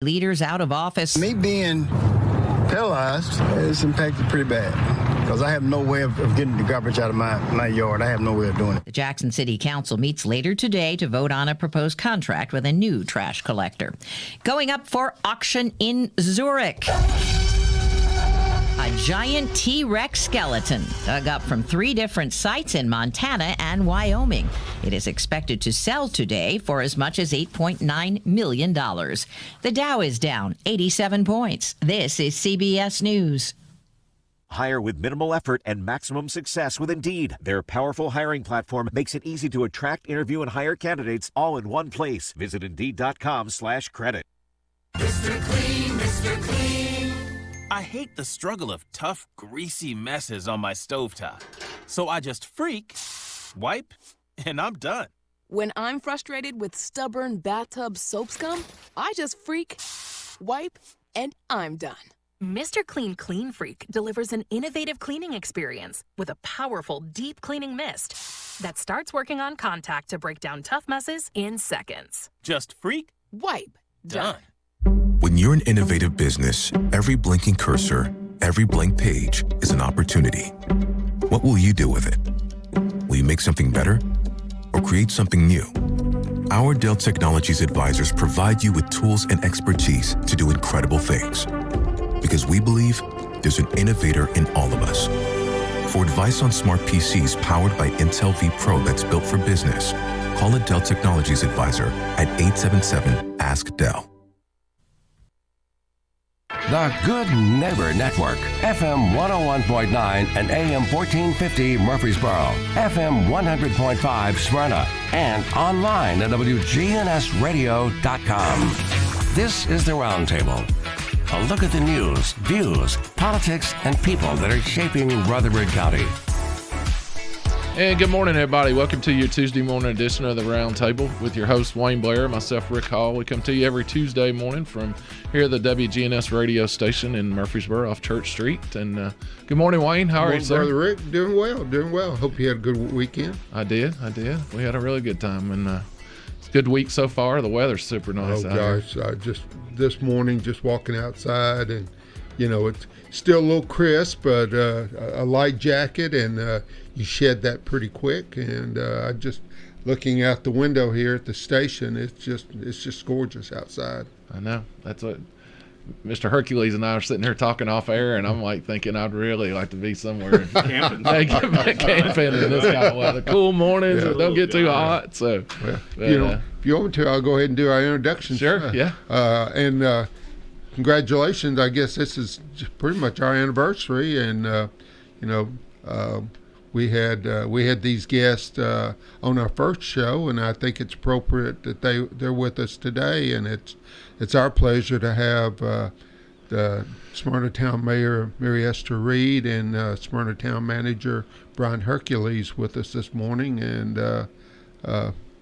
Leaders out of office. Me being paralyzed is impacted pretty bad because I have no way of getting the garbage out of my yard. I have no way of doing it. The Jackson City Council meets later today to vote on a proposed contract with a new trash collector. Going up for auction in Zurich. A giant T-Rex skeleton dug up from 3 different sites in Montana and Wyoming. It is expected to sell today for as much as $8.9 million. The Dow is down 87 points. This is CBS News. Hire with minimal effort and maximum success with Indeed. Their powerful hiring platform makes it easy to attract, interview, and hire candidates all in one place. Visit Indeed.com/credit. Mr. Clean, Mr. Clean. I hate the struggle of tough, greasy messes on my stovetop. So I just freak, wipe, and I'm done. When I'm frustrated with stubborn bathtub soap scum, I just freak, wipe, and I'm done. Mr. Clean Clean Freak delivers an innovative cleaning experience with a powerful, deep cleaning mist that starts working on contact to break down tough messes in seconds. Just freak, wipe, done. When you're an innovative business, every blinking cursor, every blank page is an opportunity. What will you do with it? Will you make something better or create something new? Our Dell Technologies advisors provide you with tools and expertise to do incredible things. Because we believe there's an innovator in all of us. For advice on smart PCs powered by Intel V Pro that's built for business, call a Dell Technologies advisor at 877-ASK-DELL. The Good Neighbor Network, FM 101.9 and AM 1450 Murfreesboro, FM 100.5 Smyrna, and online at WGNSradio.com. This is the Roundtable. A look at the news, views, politics, and people that are shaping Rutherford County. And good morning, everybody. Welcome to your Tuesday morning edition of the Roundtable with your host, Wayne Blair, myself, Rick Hall. We come to you every Tuesday morning from here at the WGNS radio station in Murfreesboro off Church Street. And good morning, Wayne. How are you, sir? Brother Rick, doing well. Hope you had a good weekend. I did. We had a really good time, and it's a good week so far. The weather's super nice out here. Just this morning, just walking outside, and it's still a little crisp, but a light jacket, and you shed that pretty quick. And I just looking out the window here at the station, it's just gorgeous outside. I know. That's what Mr. Hercules and I are sitting here talking off air, and I'm like thinking I'd really like to be somewhere camping in this kind of weather. Cool mornings, it don't get too hot. So, if you want me to, I'll go ahead and do our introduction. Sure, yeah. And congratulations. I guess this is pretty much our anniversary, and we had these guests on our first show, and I think it's appropriate that they're with us today, and it's our pleasure to have the Smyrna Town Mayor Mary Esther Reed and Smyrna Town Manager Brian Hercules with us this morning, and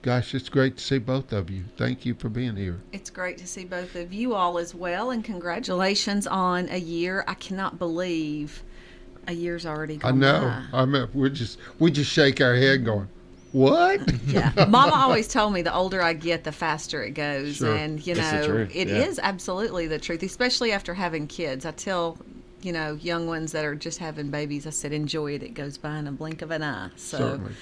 gosh, it's great to see both of you. Thank you for being here. It's great to see both of you all as well, and congratulations on a year. I cannot believe a year's already gone by. I know. We just shake our head going, what? Yeah. Mama always told me the older I get, the faster it goes. Sure. And, it is absolutely the truth, especially after having kids. I tell, young ones that are just having babies, I said, enjoy it. It goes by in a blink of an eye. So, certainly.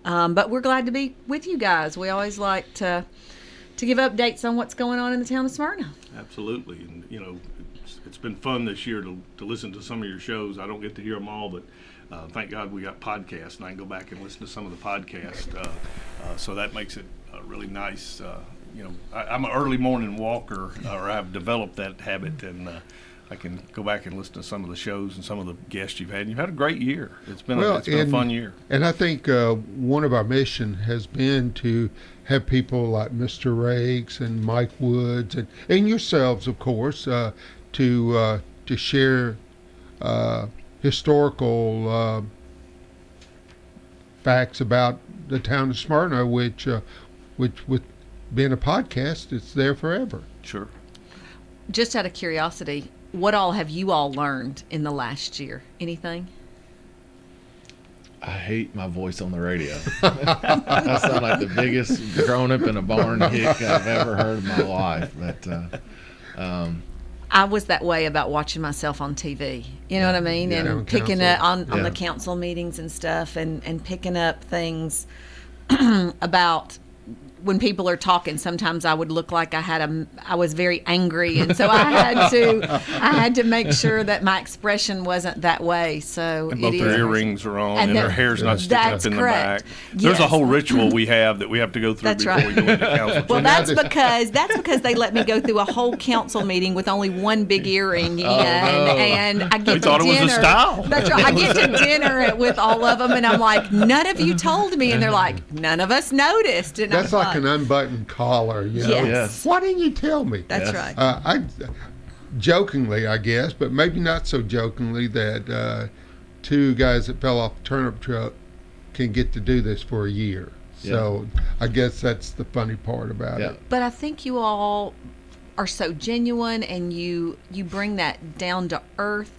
But we're glad to be with you guys. We always like to give updates on what's going on in the town of Smyrna. Absolutely. And, it's been fun this year to listen to some of your shows. I don't get to hear them all, but thank God we got podcasts, and I can go back and listen to some of the podcasts. So that makes it really nice. I'm an early morning walker, or I've developed that habit, and I can go back and listen to some of the shows and some of the guests you've had. And you've had a great year. It's been a fun year. And I think one of our mission has been to have people like Mr. Riggs and Mike Woods and yourselves, of course, to share historical facts about the town of Smyrna, which with being a podcast, it's there forever. Sure. Just out of curiosity, what all have you all learned in the last year? Anything? I hate my voice on the radio. I sound like the biggest grown up in a barn hick I've ever heard in my life. But I was that way about watching myself on TV. You know what I mean? Yeah. And picking up on the council meetings and stuff, and picking up things about when people are talking. Sometimes I would look like I was very angry, and so I had to make sure that my expression wasn't that way. So and both their earrings are on, and their hair's not sticking up in correct. the back. There's a whole ritual we have that we have to go through before we go into council. Well, that's because they let me go through a whole council meeting with only one big earring in, and I get to dinner. It was a style. That's right. I get to dinner with all of them, and I'm like, none of you told me, and they're like, none of us noticed. And that's like an unbuttoned collar, you know. Yes. Why didn't you tell me? That's right. I jokingly, I guess, but maybe not so jokingly, that 2 guys that fell off the turnip truck can get to do this for a year. So I guess that's the funny part about it. But I think you all are so genuine, and you bring that down to earth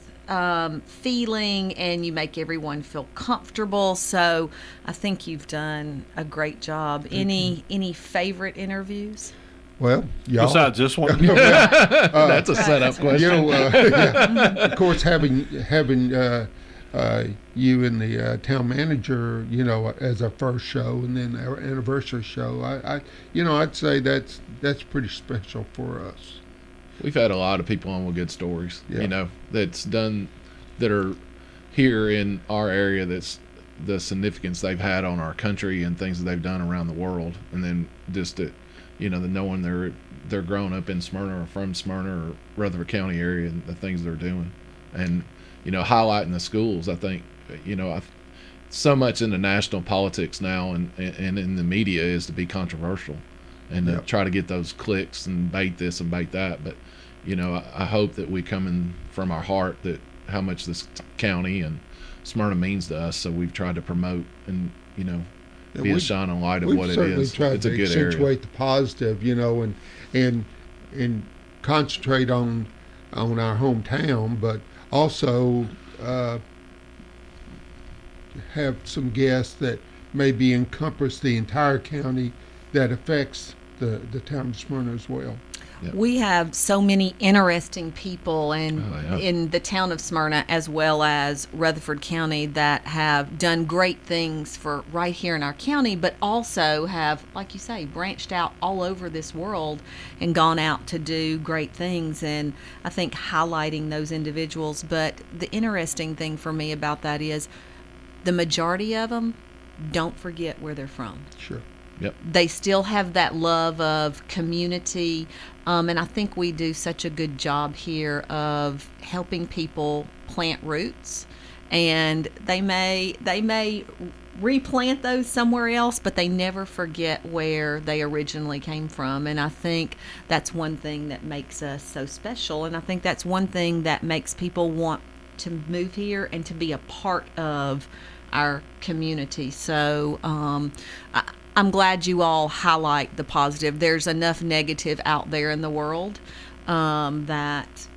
feeling, and you make everyone feel comfortable. So I think you've done a great job. Any favorite interviews? Well, y'all. Besides this one, that's a setup question. You know, of course, having you and the town manager, you know, as our first show, and then our anniversary show, I'd say that's pretty special for us. We've had a lot of people on with good stories, you know, that are here in our area. That's the significance they've had on our country and things that they've done around the world. And then just that, you know, the knowing they're growing up in Smyrna or from Smyrna or Rutherford County area, and the things they're doing, and you know, highlighting the schools. I think, you know, so much in the national politics now and in the media is to be controversial and to try to get those clicks and bait this and bait that. But you know, I hope that we come in from our heart that how much this county and Smyrna means to us. So we've tried to promote and, you know, be a shining light of what it is. Tried it's a to good accentuate area. the positive, you know, and concentrate on our hometown, but also have some guests that maybe encompass the entire county that affects the town of Smyrna as well. Yep. We have so many interesting people in the town of Smyrna, as well as Rutherford County, that have done great things for right here in our county, but also have, like you say, branched out all over this world and gone out to do great things. And I think highlighting those individuals. But the interesting thing for me about that is the majority of them don't forget where they're from. Sure. Yep. They still have that love of community, and I think we do such a good job here of helping people plant roots, and they may replant those somewhere else, but they never forget where they originally came from. And I think that's one thing that makes us so special, and I think that's one thing that makes people want to move here and to be a part of our community. So I'm glad you all highlight the positive. There's enough negative out there in the world that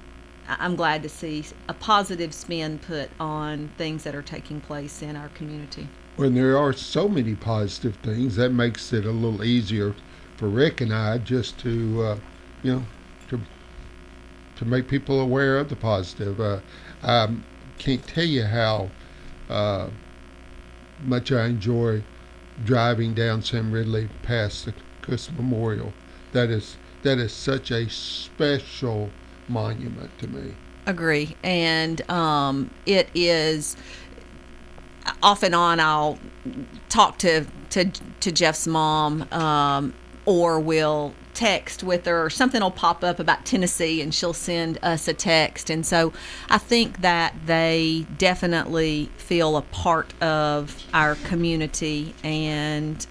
I'm glad to see a positive spin put on things that are taking place in our community. When there are so many positive things, that makes it a little easier for Rick and I just to make people aware of the positive. I can't tell you how much I enjoy driving down Sam Ridley past the Cuss Memorial. That is such a special monument to me. Agree. And it is off and on. I'll talk to Jeff's mom, or we'll text with her, or something will pop up about Tennessee and she'll send us a text. And so I think that they definitely feel a part of our community, and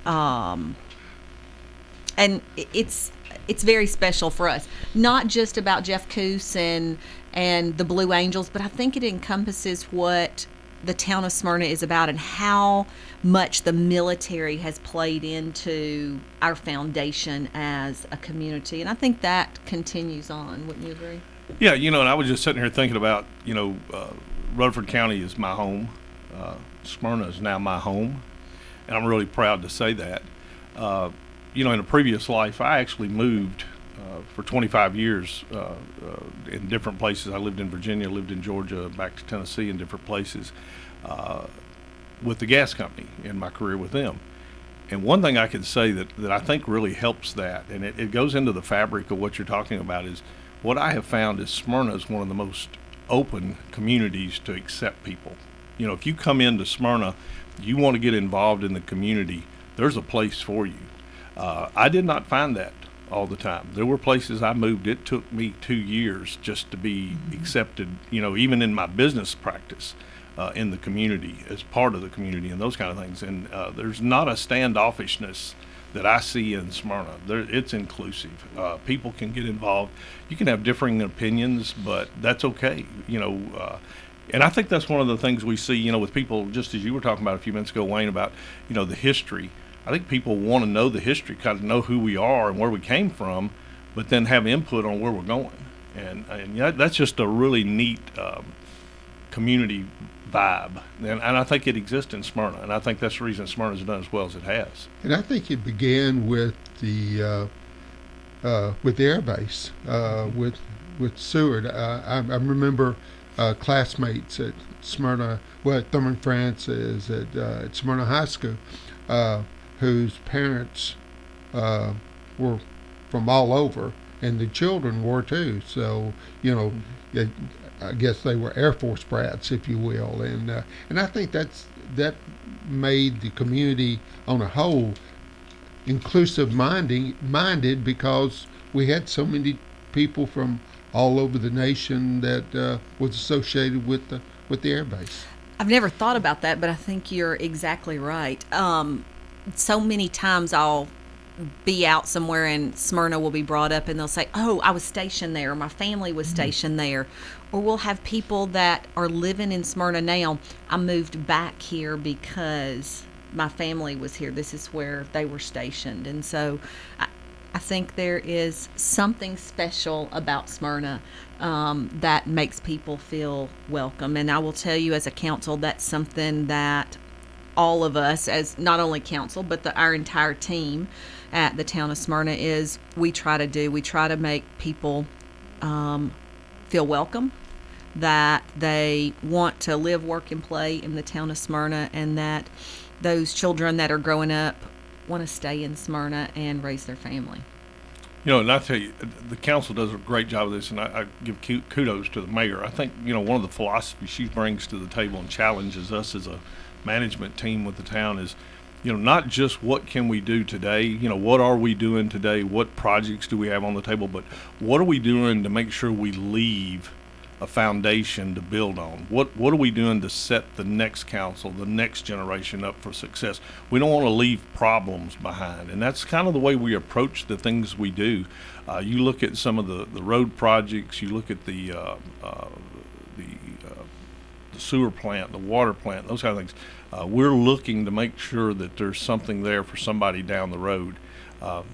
it's very special for us. Not just about Jeff Coos and the Blue Angels, but I think it encompasses what the town of Smyrna is about and how much the military has played into our foundation as a community. And I think that continues on. Wouldn't you agree? Yeah, and I was just sitting here thinking about, Rutherford County is my home. Smyrna is now my home. And I'm really proud to say that. In a previous life, I actually moved for 25 years in different places. I lived in Virginia, lived in Georgia, back to Tennessee, in different places with the gas company in my career with them. And one thing I can say that I think really helps that, and it goes into the fabric of what you're talking about, is what I have found is Smyrna is one of the most open communities to accept people. You know, if you come into Smyrna, you want to get involved in the community, there's a place for you. I did not find that all the time. There were places I moved, it took me 2 years just to be accepted, you know, even in my business practice in the community, as part of the community and those kind of things. And there's not a standoffishness that I see in Smyrna. It's inclusive. People can get involved. You can have differing opinions, but that's okay, you know. And I think that's one of the things we see, you know, with people, just as you were talking about a few minutes ago, Wayne, about, you know, the history. I think people want to know the history, kind of know who we are and where we came from, but then have input on where we're going. And that's just a really neat community vibe. And I think it exists in Smyrna. And I think that's the reason Smyrna's done as well as it has. And I think it began with the air base, with Seward. I remember classmates at Smyrna, well, at Thurman Francis, at Smyrna High School, whose parents were from all over, and the children were too. So, you know, I guess they were Air Force brats, if you will, and I think that made the community on a whole inclusive minded because we had so many people from all over the nation that was associated with the air base. I've never thought about that, but I think you're exactly right. So many times I'll be out somewhere and Smyrna will be brought up and they'll say, oh, I was stationed there, or my family was stationed there. Or we'll have people that are living in Smyrna now. I moved back here because my family was here. This is where they were stationed. And so I think there is something special about Smyrna that makes people feel welcome. And I will tell you, as a council, that's something that all of us, as not only council, but our entire team at the town of Smyrna, is we try to do. We try to make people feel welcome, that they want to live, work, and play in the town of Smyrna, and that those children that are growing up want to stay in Smyrna and raise their family. You know, and I tell you, the council does a great job of this, and I give kudos to the mayor. I think, you know, one of the philosophies she brings to the table and challenges us as a management team with the town is, you know, not just what can we do today, you know, what are we doing today, what projects do we have on the table, but what are we doing to make sure we leave a foundation to build on? What are we doing to set the next council, the next generation up for success? We don't want to leave problems behind, and that's kind of the way we approach the things we do. You look at some of the road projects, you look at the sewer plant, the water plant, those kind of things. We're looking to make sure that there's something there for somebody down the road.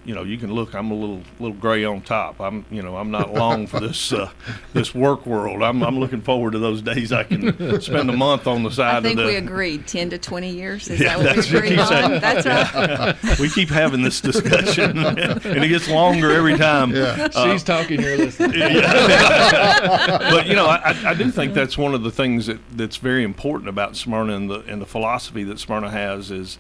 You know, you can look, I'm a little gray on top. I'm not long for this work world. I'm looking forward to those days I can spend a month on the side of the... I think we agreed 10 to 20 years. Is that what we agreed on? That's right. We keep having this discussion, and it gets longer every time. Yeah. She's talking, you're listening. But, you know, I do think that's one of the things that's very important about Smyrna, and the philosophy that Smyrna has is,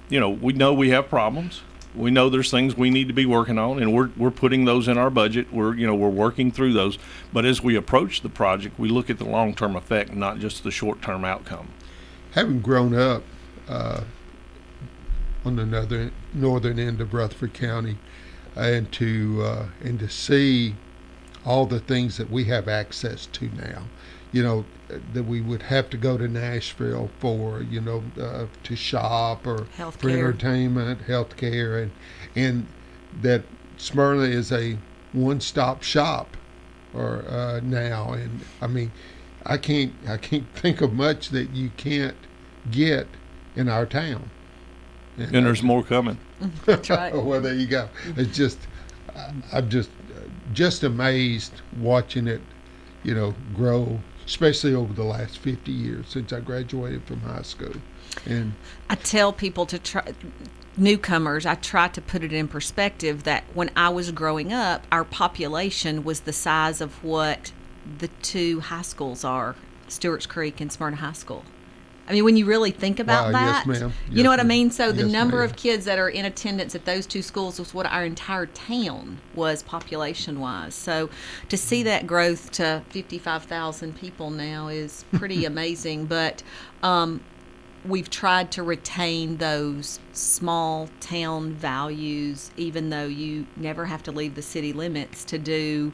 you know we have problems. We know there's things we need to be working on, and we're putting those in our budget. We're working through those. But as we approach the project, we look at the long-term effect, not just the short-term outcome. Having grown up on the northern end of Rutherford County, and to see all the things that we have access to now, you know, that we would have to go to Nashville for, you know, to shop or for entertainment, healthcare, and that Smyrna is a one-stop shop or now. And I mean, I can't think of much that you can't get in our town. And there's more coming. That's right. Well, there you go. It's just, I'm just amazed watching it, you know, grow, especially over the last 50 years since I graduated from high school. And I tell people to try, newcomers, I try to put it in perspective that when I was growing up, our population was the size of what the two high schools are, Stewart's Creek and Smyrna High School. I mean, when you really think about that, yes, ma'am. You know what I ma'am. mean? So the Yes, number ma'am. of kids that are in attendance at those two schools was what our entire town was population-wise. So to see that growth to 55,000 people now is pretty amazing. But we've tried to retain those small town values, even though you never have to leave the city limits to do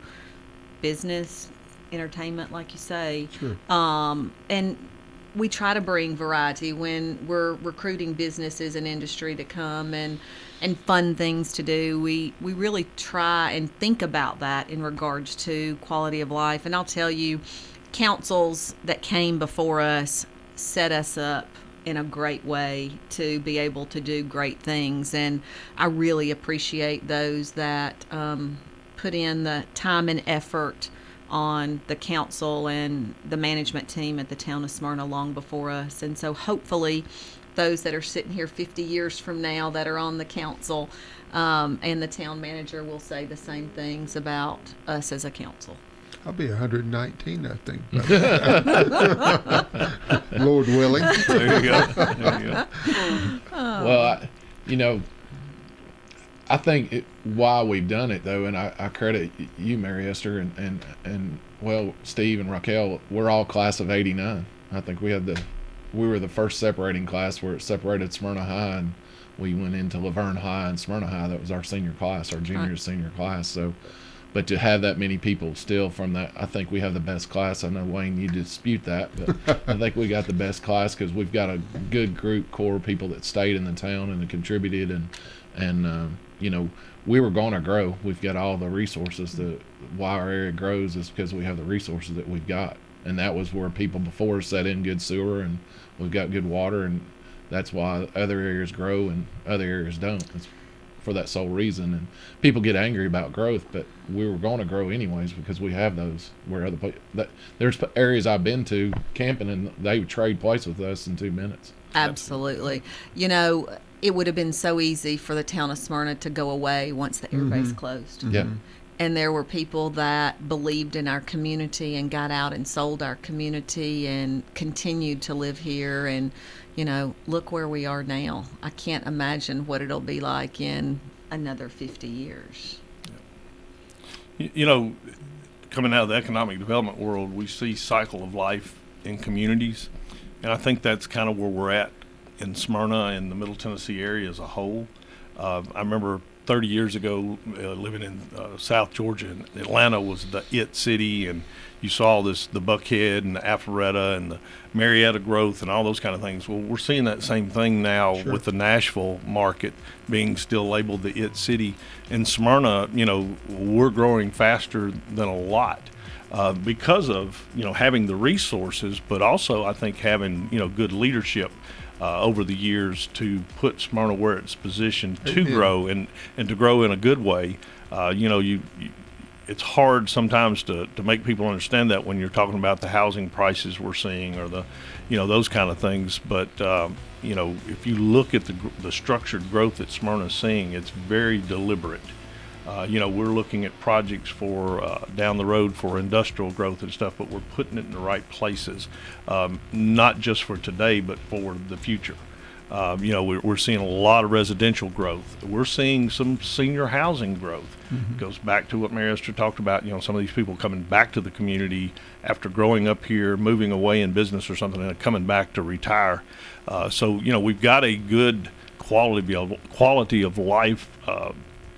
business, entertainment, like you say. Sure. And we try to bring variety when we're recruiting businesses and industry to come and fun things to do. We really try and think about that in regards to quality of life. And I'll tell you, councils that came before us set us up in a great way to be able to do great things. And I really appreciate those that put in the time and effort on the council and the management team at the town of Smyrna long before us. And so hopefully those that are sitting here 50 years from now that are on the council and the town manager will say the same things about us as a council. I'll be 119, I think. Lord willing. There you go. There you go. Well, I think why we've done it, though, and I credit you, Mary Esther, and well, Steve and Raquel, we're all class of '89. I think we were the first separating class where it separated Smyrna High, and we went into Laverne High and Smyrna High. That was our senior class, our junior senior class. So, but to have that many people still from that, I think we have the best class. I know, Wayne, you dispute that, but I think we got the best class because we've got a good group, core of people that stayed in the town and that contributed, and we were going to grow. We've got all the resources. Why our area grows is because we have the resources that we've got, and that was where people before set in good sewer, and we've got good water, and that's why other areas grow and other areas don't. It's for that sole reason. And people get angry about growth, but we were going to grow anyways because we have those where other people. There's areas I've been to camping, and they would trade place with us in 2 minutes. Absolutely. It would have been so easy for the town of Smyrna to go away once the airbase closed. Yeah. And there were people that believed in our community and got out and sold our community and continued to live here. And, look where we are now. I can't imagine what it'll be like in another 50 years. Coming out of the economic development world, we see cycle of life in communities. And I think that's kind of where we're at in Smyrna and the Middle Tennessee area as a whole. I remember 30 years ago living in South Georgia, and Atlanta was the it city, and you saw the Buckhead and the Alpharetta and the Marietta growth and all those kind of things. Well, we're seeing that same thing now with the Nashville market being still labeled the it city. In Smyrna, we're growing faster than a lot. Because of having the resources, but also I think having good leadership over the years to put Smyrna where it's positioned to grow and to grow in a good way. It's hard sometimes to make people understand that when you're talking about the housing prices we're seeing or those kind of things. But if you look at the structured growth that Smyrna's seeing, it's very deliberate. We're looking at projects for down the road for industrial growth and stuff, but we're putting it in the right places, not just for today, but for the future. We're seeing a lot of residential growth. We're seeing some senior housing growth. It goes back to what Mary Esther talked about, some of these people coming back to the community after growing up here, moving away in business or something, and coming back to retire. So we've got a good quality of life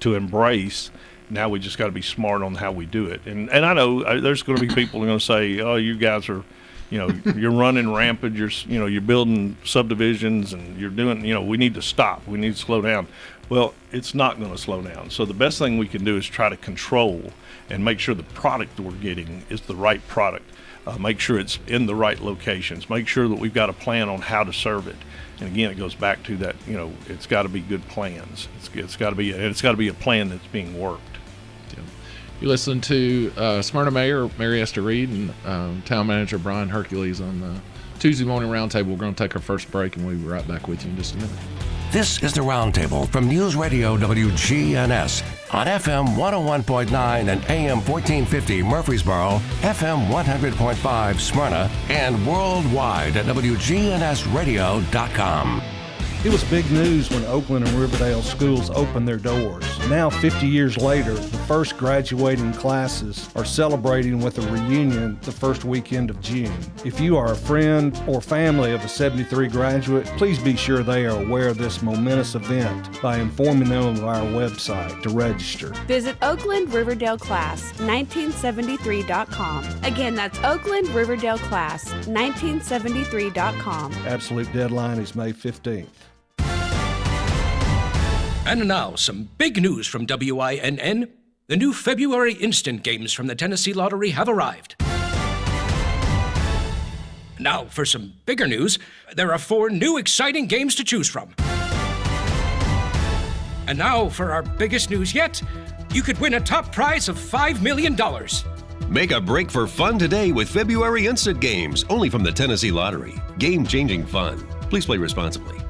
to embrace. Now we just got to be smart on how we do it. And I know there's going to be people who are going to say, oh, you guys are, you're running rampant, you're building subdivisions and you're doing, we need to stop. We need to slow down. Well, it's not going to slow down. So the best thing we can do is try to control and make sure the product we're getting is the right product. Make sure it's in the right locations. Make sure that we've got a plan on how to serve it. And again, it goes back to that, it's got to be good plans. It's got to be a plan that's being worked. You listen to Smyrna Mayor Mary Esther Reed and Town Manager Brian Hercules on the Tuesday Morning Roundtable. We're going to take our first break, and we'll be right back with you in just a minute. This is the Roundtable from News Radio WGNS on FM 101.9 and AM 1450 Murfreesboro, FM 100.5 Smyrna, and worldwide at WGNSradio.com. It was big news when Oakland and Riverdale schools opened their doors. Now, 50 years later, the first graduating classes are celebrating with a reunion the first weekend of June. If you are a friend or family of a 73 graduate, please be sure they are aware of this momentous event by informing them of our website to register. Visit Oakland Riverdale Class 1973.com. Again, that's Oakland Riverdale Class 1973.com. Absolute deadline is May 15th. And now, some big news from WINN. The new February instant games from the Tennessee Lottery have arrived. Now, for some bigger news, there are 4 new exciting games to choose from. And now, for our biggest news yet, you could win a top prize of $5 million. Make a break for fun today with February instant games, only from the Tennessee Lottery. Game-changing fun. Please play responsibly.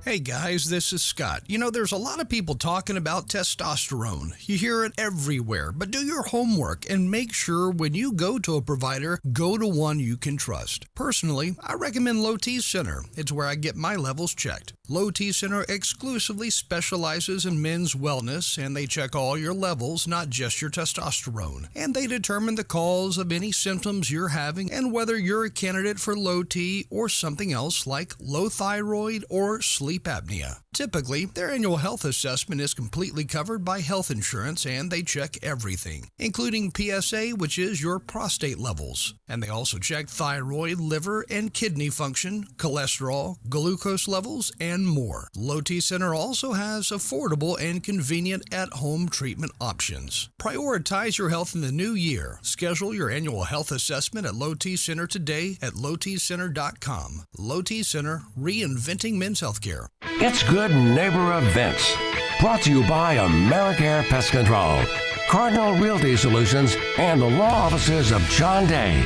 Hey guys, this is Scott. You know, there's a lot of people talking about testosterone. You hear it everywhere, but do your homework and make sure when you go to a provider, go to one you can trust. Personally, I recommend Low T Center. It's where I get my levels checked. Low T Center exclusively specializes in men's wellness, and they check all your levels, not just your testosterone. And they determine the cause of any symptoms you're having and whether you're a candidate for low T or something else like low thyroid or sleep apnea. Typically, their annual health assessment is completely covered by health insurance, and they check everything, including PSA, which is your prostate levels. And they also check thyroid, liver, and kidney function, cholesterol, glucose levels, and more. Low T Center also has affordable and convenient at-home treatment options. Prioritize your health in the new year. Schedule your annual health assessment at Low T Center today at lowtcenter.com. Low T Center, reinventing men's healthcare. It's Good Neighbor Events. Brought to you by AmeriCare Pest Control, Cardinal Realty Solutions, and the law offices of John Day.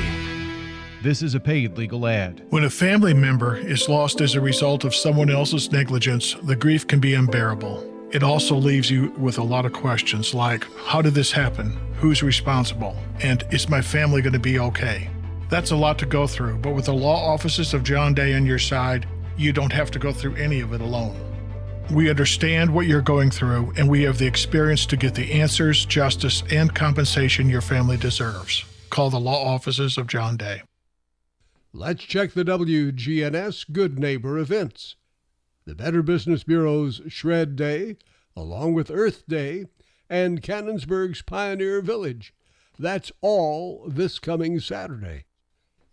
This is a paid legal ad. When a family member is lost as a result of someone else's negligence, the grief can be unbearable. It also leaves you with a lot of questions like, how did this happen? Who's responsible? And is my family going to be okay? That's a lot to go through, but with the law offices of John Day on your side, you don't have to go through any of it alone. We understand what you're going through, and we have the experience to get the answers, justice, and compensation your family deserves. Call the law offices of John Day. Let's check the WGNS Good Neighbor events. The Better Business Bureau's Shred Day, along with Earth Day, and Cannonsburg's Pioneer Village. That's all this coming Saturday.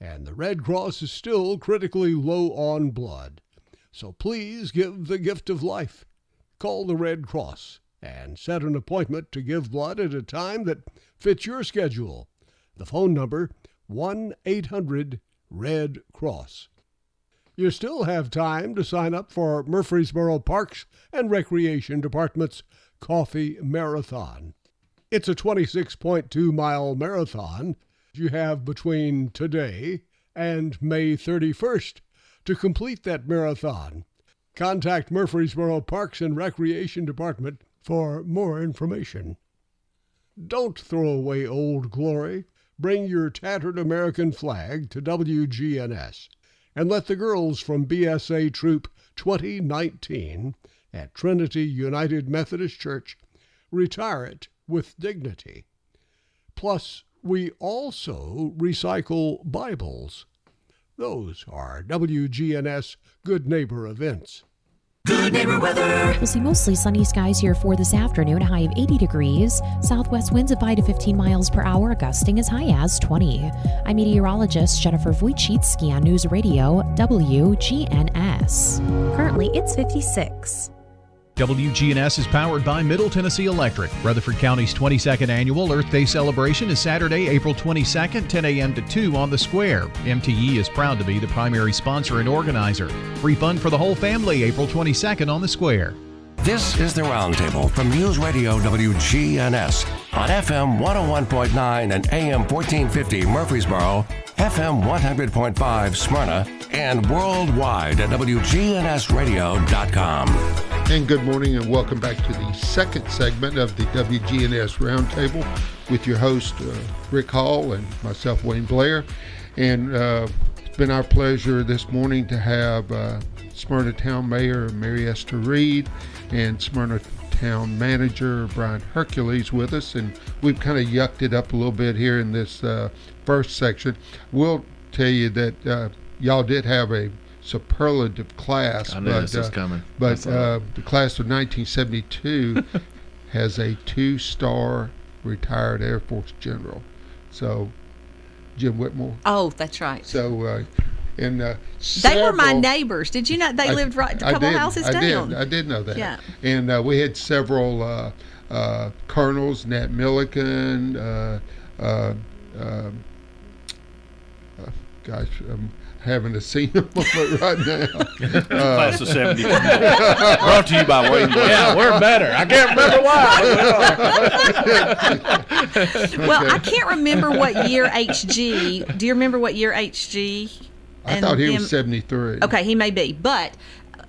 And the Red Cross is still critically low on blood. So please give the gift of life. Call the Red Cross and set an appointment to give blood at a time that fits your schedule. The phone number, 1-800-RED-CROSS. You still have time to sign up for Murfreesboro Parks and Recreation Department's Coffee Marathon. It's a 26.2-mile marathon. You have between today and May 31st to complete that marathon. Contact Murfreesboro Parks and Recreation Department for more information. Don't throw away Old Glory. Bring your tattered American flag to WGNS and let the girls from BSA Troop 2019 at Trinity United Methodist Church retire it with dignity. Plus, we also recycle Bibles. Those are WGNS Good Neighbor events. Good Neighbor weather. We'll see mostly sunny skies here for this afternoon, a high of 80 degrees. Southwest winds of 5 to 15 miles per hour, gusting as high as 20. I'm meteorologist Jennifer Wojcicki on News Radio WGNS. Currently, it's 56. WGNS is powered by Middle Tennessee Electric. Rutherford County's 22nd annual Earth Day celebration is Saturday, April 22nd, 10 a.m. to 2 on the Square. MTE is proud to be the primary sponsor and organizer. Free fun for the whole family, April 22nd on the Square. This is the Roundtable from News Radio WGNS on FM 101.9 and AM 1450 Murfreesboro, FM 100.5 Smyrna, and worldwide at WGNSradio.com. And good morning and welcome back to the second segment of the WGNS Roundtable with your host, Rick Hall, and myself, Wayne Blair. And it's been our pleasure this morning to have Smyrna Town Mayor Mary Esther Reed and Smyrna Town Manager Brian Hercules with us. And we've kind of yucked it up a little bit here in this first section. We'll tell you that y'all did have a superlative class. I knew this was coming. But the class of 1972 has a 2-star retired Air Force general. So, Jim Whitmore. Oh, that's right. So, and they were my neighbors. Did you know they lived right a couple houses down? I did know that. Yeah. And we had several colonels, Nat Milliken, gosh, having a senior moment right now. Class of 72. Brought to you by Wayne Blair. Yeah, we're better. I can't remember why. Well, I can't remember what year HG. Do you remember what year HG? I thought he was 73. Okay, he may be. But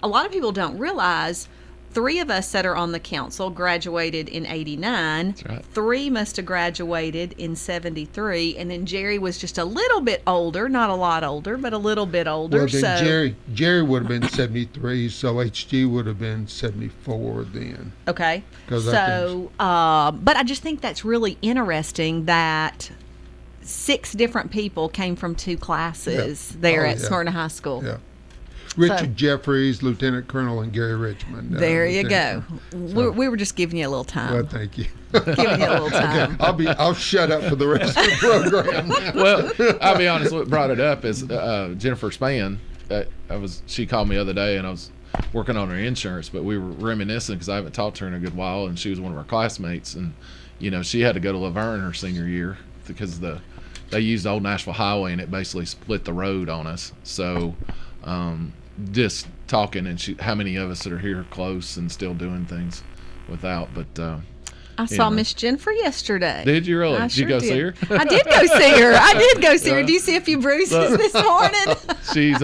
a lot of people don't realize 3 of us that are on the council graduated in 89. That's right. 3 must have graduated in 73. And then Jerry was just a little bit older, not a lot older, but a little bit older. Well, then Jerry would have been 73, so HG would have been 74 then. Okay. So, but I just think that's really interesting that 6 different people came from 2 classes there at Smyrna High School. Yeah. Richard Jeffries, Lieutenant Colonel, and Gary Richmond. There you go. So, we were just giving you a little time. Well, thank you. Giving you a little time. Okay, I'll shut up for the rest of the program. Well, I'll be honest. What brought it up is Jennifer Spann. She called me the other day, and I was working on her insurance, but we were reminiscing because I haven't talked to her in a good while, and she was one of our classmates, and she had to go to Laverne her senior year because they used the old Nashville Highway, and it basically split the road on us. So. Just talking, and how many of us that are here close and still doing things without, but I saw Miss Jennifer yesterday. Did you really? Did you go see her? I did go see her. Do you see a few bruises this morning? She's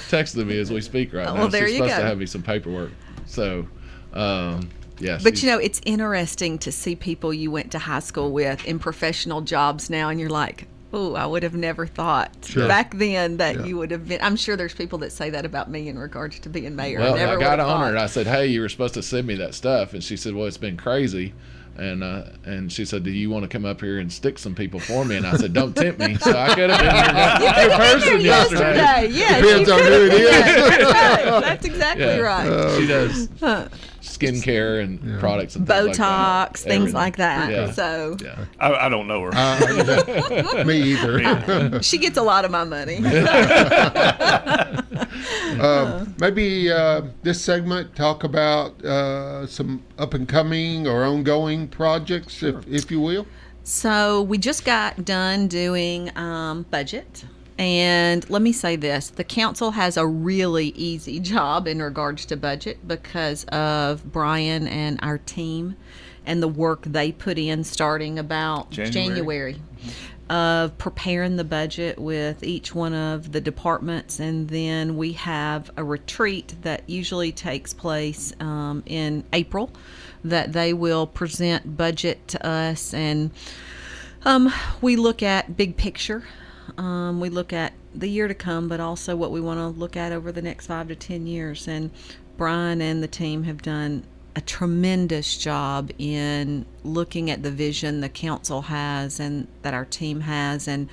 texting me as we speak right now. Well, there She's you supposed go. to have me some paperwork. So, yeah. But it's interesting to see people you went to high school with in professional jobs now, and you're like, oh, I would have never thought back then that you would have been. I'm sure there's people that say that about me in regards to being mayor. Well, I got on her and I said, hey, you were supposed to send me that stuff. And she said, well, it's been crazy. And she said, do you want to come up here and stick some people for me? And I said, don't tempt me. So I could have been your person yesterday. Yeah, depends on who it is. That's exactly right. She does skincare and products and Botox, things like that. Yeah. So I don't know her. Me either. She gets a lot of my money. Maybe this segment talk about some up and coming or ongoing projects, if you will. So we just got done doing budget. And let me say this, the council has a really easy job in regards to budget because of Brian and our team and the work they put in starting about January of preparing the budget with each one of the departments. And then we have a retreat that usually takes place in April that they will present budget to us. And we look at big picture. We look at the year to come, but also what we want to look at over the next 5 to 10 years. And Brian and the team have done a tremendous job in looking at the vision the council has and that our team has, and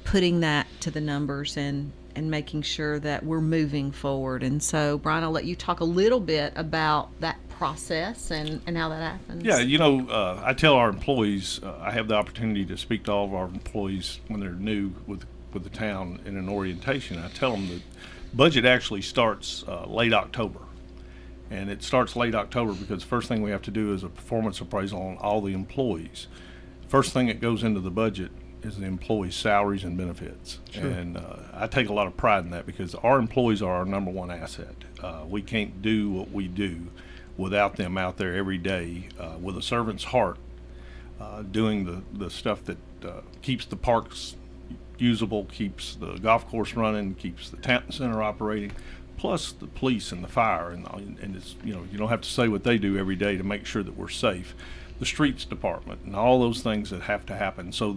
putting that to the numbers and making sure that we're moving forward. And so, Brian, I'll let you talk a little bit about that process and how that happens. Yeah, I tell our employees, I have the opportunity to speak to all of our employees when they're new with the town in an orientation. I tell them that budget actually starts late October. And it starts late October because the first thing we have to do is a performance appraisal on all the employees. First thing that goes into the budget is the employees' salaries and benefits. Sure. And I take a lot of pride in that because our employees are our number one asset. We can't do what we do without them out there every day with a servant's heart, doing the stuff that keeps the parks usable, keeps the golf course running, keeps the town center operating. plus the police and the fire, and it's, you don't have to say what they do every day to make sure that we're safe. The streets department and all those things that have to happen. So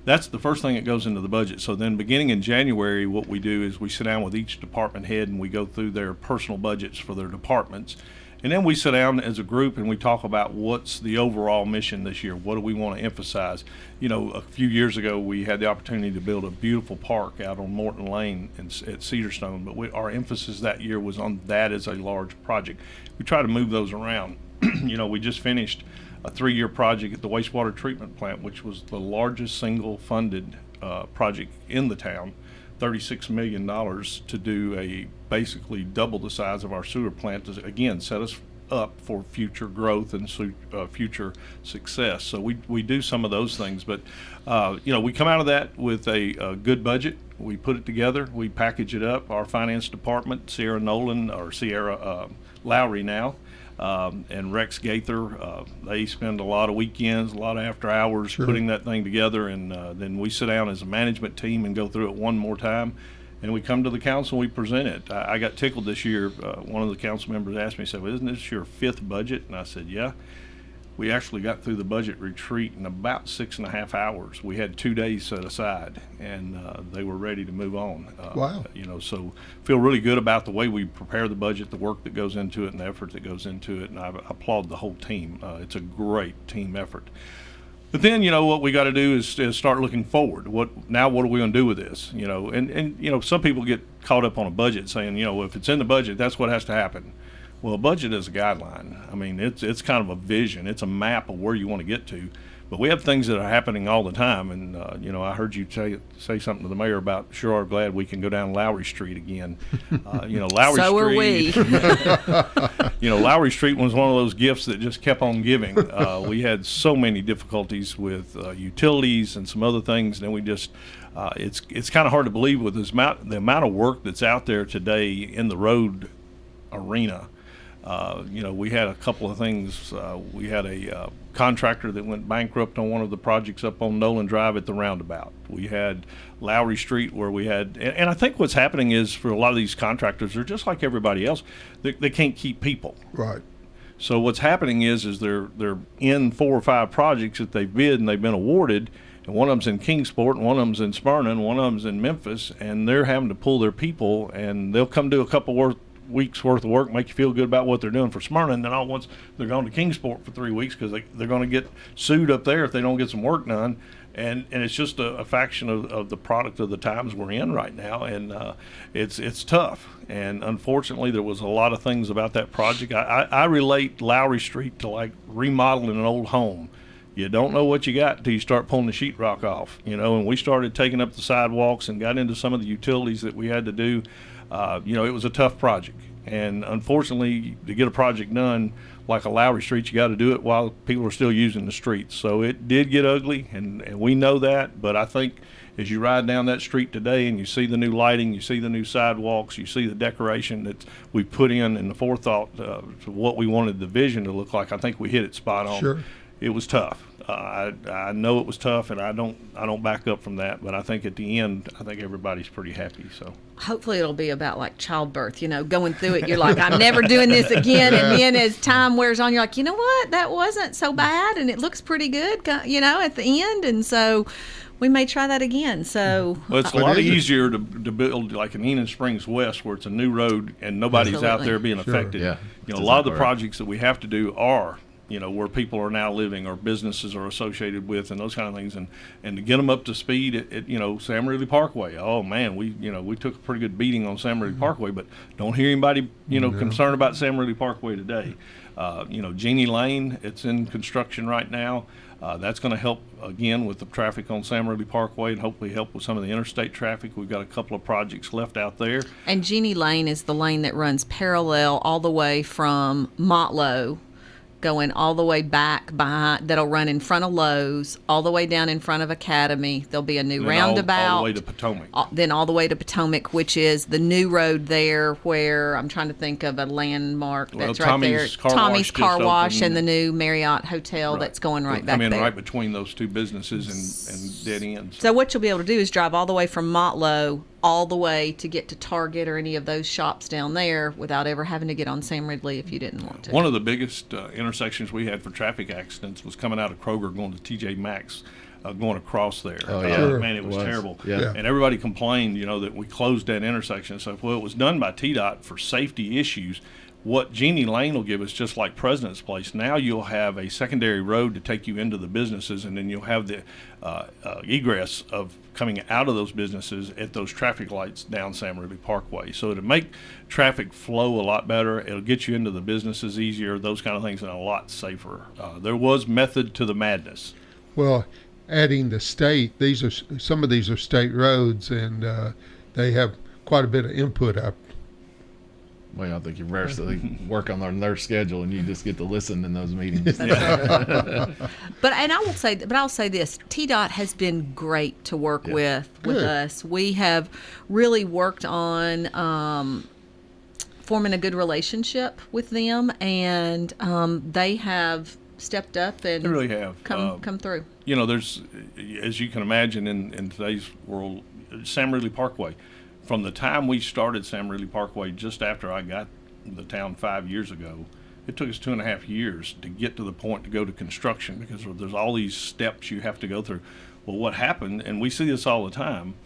that's the first thing that goes into the budget. So then beginning in January, what we do is we sit down with each department head and we go through their personal budgets for their departments. And then we sit down as a group and we talk about what's the overall mission this year. What do we want to emphasize? A few years ago, we had the opportunity to build a beautiful park out on Morton Lane at Cedarstone, but our emphasis that year was on that as a large project. We try to move those around. We just finished a 3-year project at the wastewater treatment plant, which was the largest single funded project in the town, $36 million to do basically double the size of our sewer plant to, again, set us up for future growth and future success. So we do some of those things, but we come out of that with a good budget. We put it together, we package it up. Our finance department, Sierra Lowry now, and Rex Gaither, they spend a lot of weekends, a lot of after hours putting that thing together, and then we sit down as a management team and go through it one more time, and we come to the council and we present it. I got tickled this year. One of the council members asked me, said, well, isn't this your 5th budget? And I said, yeah. We actually got through the budget retreat in about 6.5 hours. We had 2 days set aside, and they were ready to move on. Wow. So feel really good about the way we prepare the budget, the work that goes into it, and the effort that goes into it, and I applaud the whole team. It's a great team effort. But then, what we got to do is start looking forward. What are we going to do with this? And some people get caught up on a budget saying, if it's in the budget, that's what has to happen. Well, a budget is a guideline. I mean, it's kind of a vision. It's a map of where you want to get to. But we have things that are happening all the time. And, I heard you say something to the mayor about, sure are glad we can go down Lowry Street again. Lowry so Street. Are we. Lowry Street was one of those gifts that just kept on giving. We had so many difficulties with utilities and some other things. And then we just, it's kind of hard to believe with the amount of work that's out there today in the road arena. We had a couple of things. We had a contractor that went bankrupt on one of the projects up on Nolan Drive at the roundabout. We had Lowry Street where we had, and I think what's happening is for a lot of these contractors, they're just like everybody else. They can't keep people. Right. So what's happening is they're in 4 or 5 projects that they've bid and they've been awarded, and one of them's in Kingsport, and one of them's in Smyrna, and one of them's in Memphis, and they're having to pull their people, and they'll come do a couple weeks worth of work, make you feel good about what they're doing for Smyrna, and then all at once they're going to Kingsport for 3 weeks because they're going to get sued up there if they don't get some work done, and it's just a faction of the product of the times we're in right now, and it's tough. And unfortunately, there was a lot of things about that project. I relate Lowry Street to like remodeling an old home. You don't know what you got until you start pulling the sheetrock off, and we started taking up the sidewalks and got into some of the utilities that we had to do. It was a tough project, and unfortunately, to get a project done like a Lowry Street, you got to do it while people are still using the streets. So it did get ugly, and we know that. But I think as you ride down that street today and you see the new lighting, you see the new sidewalks, you see the decoration that we put in the forethought to what we wanted the vision to look like, I think we hit it spot on. Sure. It was tough. I know it was tough, and I don't back up from that. But I think at the end, I think everybody's pretty happy. So hopefully it'll be about like childbirth. Going through it, you're like, I'm never doing this again. And then as time wears on, you're like, you know what, that wasn't so bad, and it looks pretty good. At the end, and so we may try that again. So well, it's a lot easier to build like an Enon Springs West, where it's a new road and nobody's out there being affected. Yeah. A lot of the projects that we have to do are where people are now living or businesses are associated with, and those kind of things, and to get them up to speed at Sam Ridley Parkway. Oh man, we took a pretty good beating on Sam Ridley Parkway, but don't hear anybody concerned about Sam Ridley Parkway today. Jeannie Lane, it's in construction right now. That's going to help again with the traffic on Sam Ridley Parkway, and hopefully help with some of the interstate traffic. We've got a couple of projects left out there. And Jeannie Lane is the lane that runs parallel all the way from Motlow, going all the way back behind, that'll run in front of Lowe's, all the way down in front of Academy. There'll be a new roundabout. All the way to Potomac. Then all the way to Potomac, which is the new road there where I'm trying to think of a landmark that's right there. Tommy's Car Wash and the new Marriott Hotel that's going right back there. Come in right between those two businesses and dead ends. So what you'll be able to do is drive all the way from Motlow all the way to get to Target or any of those shops down there without ever having to get on Sam Ridley if you didn't want to. One of the biggest intersections we had for traffic accidents was coming out of Kroger going to TJ Maxx. Going across there. Oh, yeah. Man, it was terrible. Yeah. And everybody complained, that we closed that intersection. So, well, it was done by TDOT for safety issues. What Jeannie Lane will give us, just like President's Place, now you'll have a secondary road to take you into the businesses, and then you'll have the egress of coming out of those businesses at those traffic lights down Sam Ridley Parkway. So it'll make traffic flow a lot better. It'll get you into the businesses easier, those kind of things, and a lot safer. There was method to the madness. Well, adding the state, some of these are state roads, and they have quite a bit of input up. Well, I think you variously work on their schedule, and you just get to listen in those meetings. But I'll say this: TDOT has been great to work with us. We have really worked on forming a good relationship with them, and they have stepped up and they really have come through. There's, as you can imagine, in today's world, Sam Ridley Parkway. From the time we started Sam Ridley Parkway, just after I got the town 5 years ago, it took us 2.5 years to get to the point to go to construction, because there's all these steps you have to go through. Well, what happened, and we see this all the time,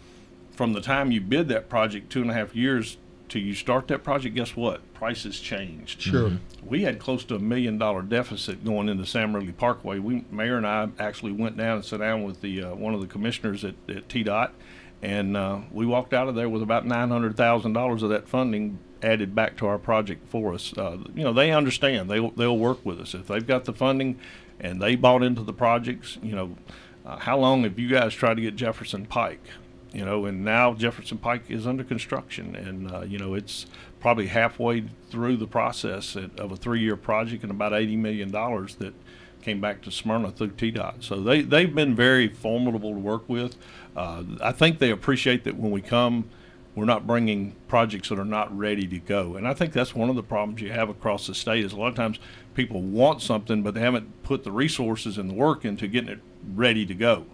from the time you bid that project 2.5 years till you start that project, guess what? Prices changed. Sure. We had close to $1 million deficit going into Sam Ridley Parkway. Mayor and I actually went down and sat down with the one of the commissioners at TDOT, and we walked out of there with about $900,000 of that funding added back to our project for us. They understand. They'll work with us if they've got the funding, and they bought into the projects. How long have you guys tried to get Jefferson Pike? And now Jefferson Pike is under construction, and it's probably halfway through the process of a 3-year project, and about $80 million that came back to Smyrna through TDOT. So they've been very formidable to work with. I think they appreciate that when we come, we're not bringing projects that are not ready to go. And I think that's one of the problems you have across the state is a lot of times people want something, but they haven't put the resources and the work into getting it ready to go.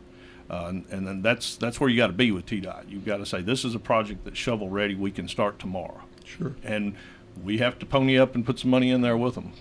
And then that's where you got to be with TDOT. You've got to say, this is a project that's shovel ready. We can start tomorrow. Sure. And we have to pony up and put some money in there with them.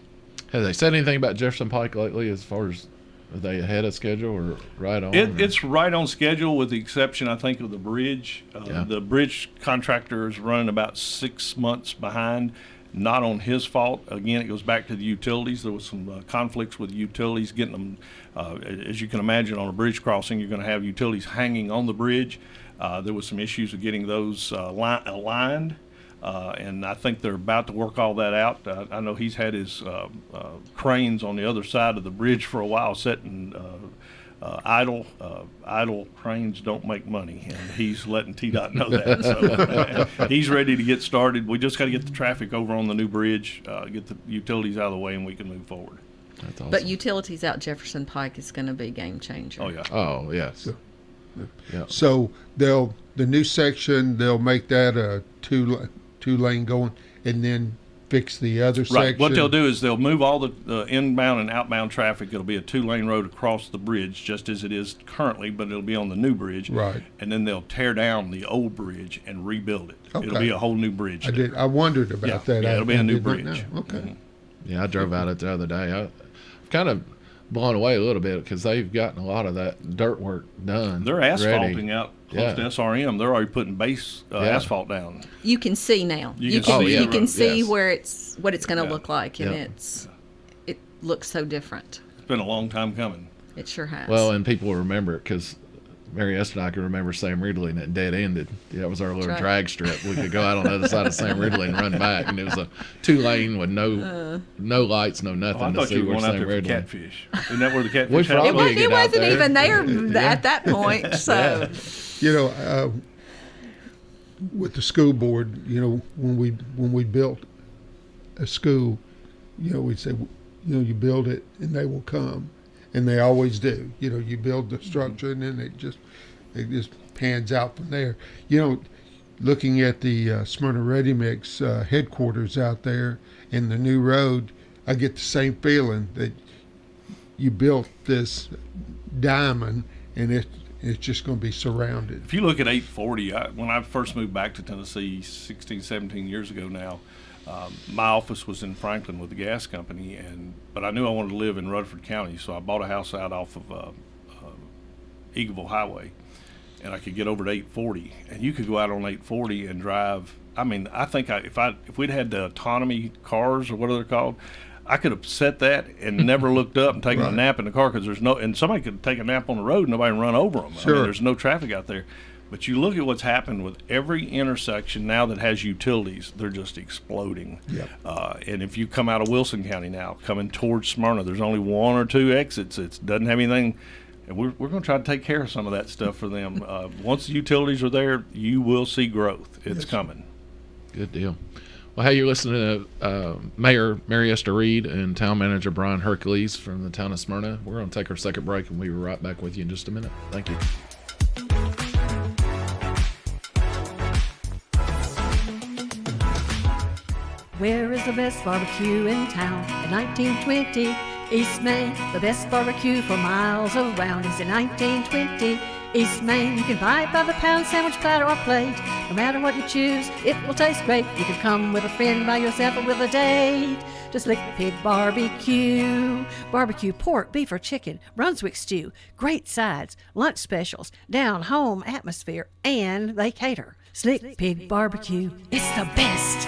Have they said anything about Jefferson Pike lately as far as are they ahead of schedule or right on? It's right on schedule with the exception, I think, of the bridge. The bridge contractor is running about 6 months behind. Not on his fault. Again, it goes back to the utilities. There was some conflicts with utilities getting them. As you can imagine, on a bridge crossing, you're going to have utilities hanging on the bridge. There was some issues of getting those aligned. And I think they're about to work all that out. I know he's had his cranes on the other side of the bridge for a while sitting idle. Idle cranes don't make money, and he's letting TDOT know that. So he's ready to get started. We just got to get the traffic over on the new bridge, get the utilities out of the way, and we can move forward. That's awesome. But utilities out Jefferson Pike is going to be a game changer. Oh, yeah. Oh, yes. Yeah. So the new section, they'll make that a two lane going, and then fix the other section. Right. What they'll do is they'll move all the inbound and outbound traffic. It'll be a 2-lane road across the bridge, just as it is currently, but it'll be on the new bridge. Right. And then they'll tear down the old bridge and rebuild it. Okay. It'll be a whole new bridge. I wondered about that. Yeah, it'll be a new bridge. Okay. Mm-hmm. Yeah, I drove out it the other day. I'm kind of blown away a little bit because they've gotten a lot of that dirt work done. They're asphalting out close to SRM. They're already putting base asphalt down. You can see now. You can see where what it's going to look like, and it looks so different. It's been a long time coming. It sure has. Well, and people will remember it because Mary Esther and I can remember Sam Ridley, and it dead ended. That was our little drag strip. We could go out on the other side of Sam Ridley and run back, and it was a 2-lane with no lights, no nothing to see where Sam Ridley. Catfish. Isn't that where the catfish? It wasn't even there at that point. So, with the school board, when we built a school, we'd say, you build it and they will come. And they always do. You build the structure, and then it just pans out from there. Looking at the Smyrna Ready Mix headquarters out there in the new road, I get the same feeling that you built this diamond, and It's just going to be surrounded. If you look at 840, when I first moved back to Tennessee 16, 17 years ago now, my office was in Franklin with the gas company, but I knew I wanted to live in Rutherford County, so I bought a house out off of Eagleville Highway, and I could get over to 840. And you could go out on 840 and drive. I mean, I think if we'd had the autonomy cars or what are they called, I could have set that and never looked up and taken a nap in the car, because and somebody could take a nap on the road and nobody run over them. Sure. I mean, there's no traffic out there. But you look at what's happened with every intersection now that has utilities, they're just exploding. Yep. And if you come out of Wilson County now, coming towards Smyrna, there's only one or two exits. It doesn't have anything. And we're going to try to take care of some of that stuff for them. Once the utilities are there, you will see growth. It's coming. Good deal. Well, hey, you're listening to Mayor Mary Esther Reed and Town Manager Brian Hercules from the town of Smyrna. We're going to take our second break, and we'll be right back with you in just a minute. Thank you. Where is the best barbecue in town? At 1920 East Main, the best barbecue for miles around is in 1920 East Main. You can buy it by the pound, sandwich, platter, or plate. No matter what you choose, it will taste great. You can come with a friend, by yourself, or with a date to Slick Pig Barbecue. Barbecue pork, beef, or chicken, Brunswick stew, great sides, lunch specials, down-home atmosphere, and they cater. Slick Pig Barbecue, it's the best.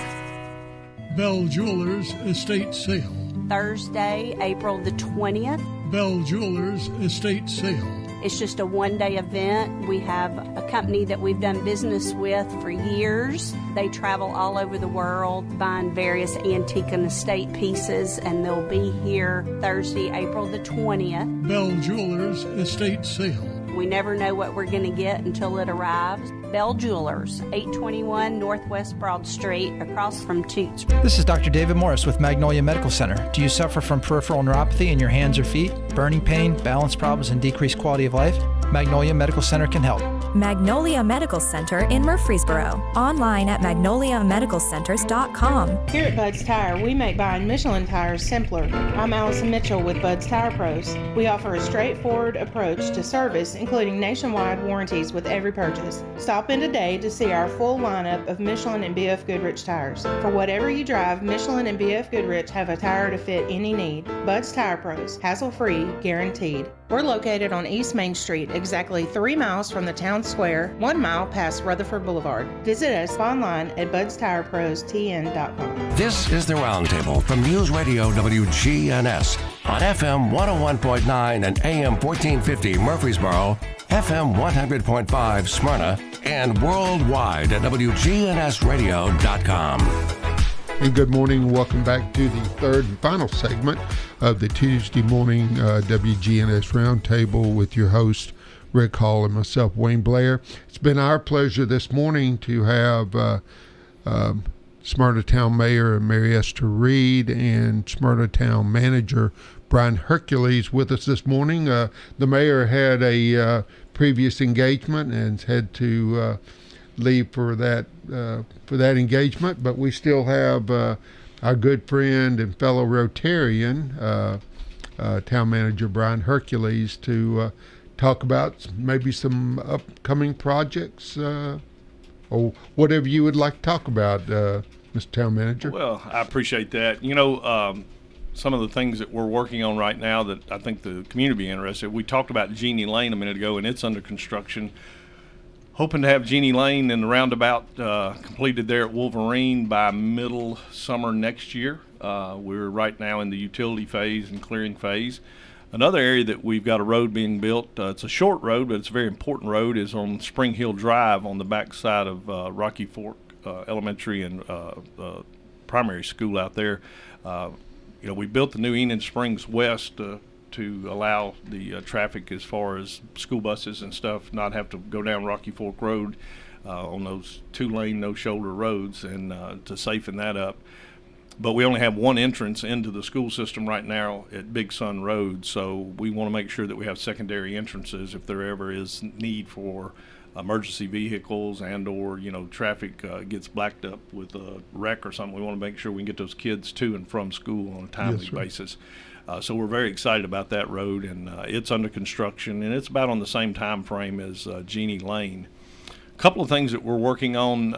Bell Jewelers Estate Sale. Thursday, April the 20th. Bell Jewelers Estate Sale. It's just a one-day event. We have a company that we've done business with for years. They travel all over the world buying various antique and estate pieces, and they'll be here Thursday, April the 20th. Bell Jewelers Estate Sale. We never know what we're going to get until it arrives. Bell Jewelers, 821 Northwest Broad Street, across from Toots. This is Dr. David Morris with Magnolia Medical Center. Do you suffer from peripheral neuropathy in your hands or feet, burning pain, balance problems, and decreased quality of life? Magnolia Medical Center can help. Magnolia Medical Center in Murfreesboro. Online at magnoliamedicalcenters.com. Here at Bud's Tire, we make buying Michelin tires simpler. I'm Allison Mitchell with Bud's Tire Pros. We offer a straightforward approach to service, including nationwide warranties with every purchase. Stop in today to see our full lineup of Michelin and BF Goodrich tires. For whatever you drive, Michelin and BF Goodrich have a tire to fit any need. Bud's Tire Pros, hassle-free, guaranteed. We're located on East Main Street, exactly 3 miles from the town square, 1 mile past Rutherford Boulevard. Visit us online at budstirepros.tn.com. This is the Roundtable from News Radio WGNS on FM 101.9 and AM 1450 Murfreesboro, FM 100.5 Smyrna, and worldwide at WGNSradio.com. And good morning and welcome back to the third and final segment of the Tuesday morning WGNS Roundtable with your host, Rick Hall, and myself, Wayne Blair. It's been our pleasure this morning to have Smyrna Town Mayor Mary Esther Reed and Smyrna Town Manager Brian Hercules with us this morning. The mayor had a previous engagement and had to leave for that engagement, but we still have our good friend and fellow Rotarian, Town Manager Brian Hercules, to talk about maybe some upcoming projects or whatever you would like to talk about, Mr. Town Manager. Well, I appreciate that. You know, some of the things that we're working on right now that I think the community will be interested. We talked about Jeannie Lane a minute ago, and it's under construction. Hoping to have Jeannie Lane and the roundabout completed there at Wolverine by middle summer next year. We're right now in the utility phase and clearing phase. Another area that we've got a road being built, it's a short road, but it's a very important road, is on Spring Hill Drive on the backside of Rocky Fork Elementary and primary school out there. You know, we built the new Enid Springs West to allow the traffic as far as school buses and stuff not have to go down Rocky Fork Road on those 2-lane, no-shoulder roads, and to safeten that up. But we only have one entrance into the school system right now at Big Sun Road, so we want to make sure that we have secondary entrances if there ever is need for emergency vehicles and/or traffic gets blacked up with a wreck or something. We want to make sure we can get those kids to and from school on a timely basis. So we're very excited about that road, and it's under construction, and it's about on the same time frame as Jeannie Lane. A couple of things that we're working on